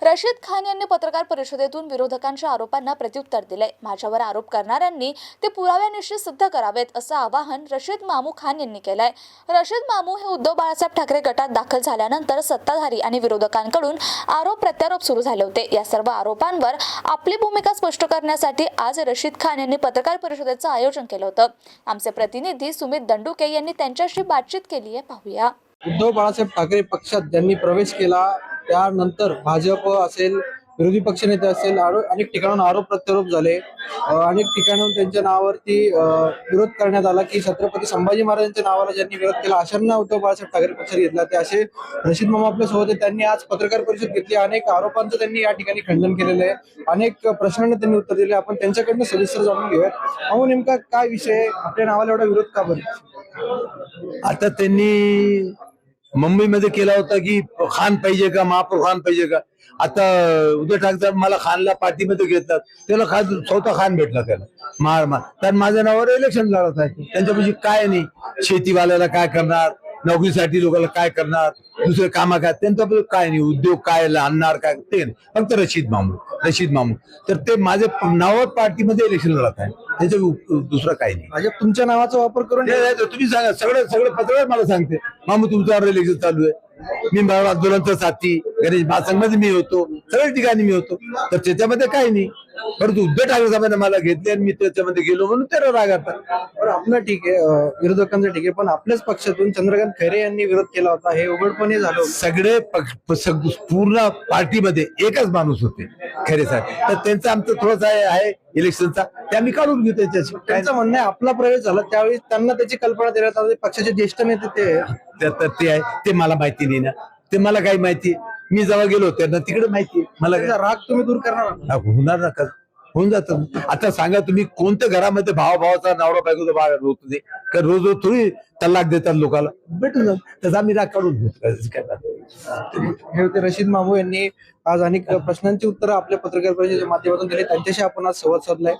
रशीद खान यांनी पत्रकार परिषदेतून विरोधकांच्या आरोपांना प्रत्युत्तर दिले। माझ्यावर आरोप करणाऱ्यांनी ते पुराव्यानिशी सिद्ध करावेत असं आवाहन रशीद मामू खान यांनी केलंय। रशीद मामू हे उद्धव बाळासाहेब ठाकरे गटात दाखल झाल्यानंतर सत्ताधारी आणि विरोधकांकडून आरोप प्रत्यारोप सुरू झाले होते। या सर्व आरोपांवर आपली भूमिका स्पष्ट करण्यासाठी आज रशीद खान यांनी पत्रकार परिषदेचं आयोजन केलं होतं। आमचे प्रतिनिधी सुमित दंडुके यांनी त्यांच्याशी बातचीत केली आहे, पाहूया। उद्धव बाळासाहेब ठाकरे पक्षात ज्यांनी प्रवेश केला त्यानंतर भाजप असेल, विरोधी पक्षनेते असेल, अनेक ठिकाणाहून आरोप प्रत्यारोप झाले। अनेक ठिकाणाहून त्यांच्या नावावरती विरोध करण्यात आला की छत्रपती संभाजी महाराजांच्या नावाला ज्यांनी विरोध केला अशांना उद्धव बाळासाहेब ठाकरे पक्षात घेतला। ते असे रशीद मामा आपल्या सोबत त्यांनी आज पत्रकार परिषद घेतली। अनेक आरोपांचं त्यांनी या ठिकाणी खंडन केलेलं आहे, अनेक प्रश्नांना त्यांनी उत्तर दिले। आपण त्यांच्याकडनं सविस्तर जाणून घेऊयात। अहो, नेमका काय विषय, आपल्या नावाला एवढा विरोध का बरं? आता त्यांनी मुंबईमध्ये केला होता की खान पाहिजे का, महापौर खान पाहिजे का। आता उद्धव ठाकरे मला खानला पार्टीमध्ये घेतलात, त्याला खान स्वतः खान भेटला त्याला तर माझ्या नावावर इलेक्शन लढत आहे। त्यांच्यापाशी काय नाही, शेतीवाल्याला काय करणार, नोकरीसाठी लोकांना काय करणार, दुसरे कामा काय, त्यांचा काय नाही, उद्योग काय आणणार काय, ते फक्त रशीद मामू तर ते माझे नावावर पार्टीमध्ये इलेक्शन लढत आहे, त्याच्या दुसरं काही नाही। भाजप तुमच्या नावाचा वापर करून तुम्ही सांगा, सगळे पत्रकार मला सांगते मामू तुमच्यावर इलेक्शन चालू आहे। मी बाबा आंदोलनचा साथी, गणेश महासंघमध्ये मी होतो, सगळ्या ठिकाणी मी होतो, तर त्याच्यामध्ये काही नाही। परंतु उद्धव ठाकरे साहेबांनी मला घेतले आणि मी त्याच्यामध्ये गेलो म्हणून त्याला राग आता। बरं, आपलं ठीक आहे, विरोधकांचं ठीक आहे, पण आपल्याच पक्षातून चंद्रकांत खैरे यांनी विरोध केला होता, हे उघडपणे झालं। सगळे पूर्ण पार्टीमध्ये एकच माणूस होते खैरे साहेब, तर त्यांचं आमचं थोडंसं आहे इलेक्शनचा, ते आम्ही काढून घेऊ त्याच्याशी। त्यांचं म्हणणं आहे आपला प्रवेश झाला त्यावेळी त्यांना त्याची कल्पना देण्यात आली, पक्षाचे ज्येष्ठ नेते ते आहे, ते मला माहिती नाही ना, ते मला काही माहिती, मी जेव्हा गेलो त्यांना तिकडे माहिती, मला राग तुम्ही दूर करणार होणार ना, होऊन जात। आता सांगा तुम्ही, कोणत्या घरामध्ये भावाचा नवरा बायकोचा भाव होत नाही का, रोज थोडी तलाक देतात लोकांना, भेटून जात, त्याचा आम्ही राग काढून घेतो। हे होते रशीद मामू यांनी आज अनेक प्रश्नांची उत्तरं आपल्या पत्रकार परिषदेच्या माध्यमातून दिली, त्यांच्याशी आपण आज संवाद साधलाय।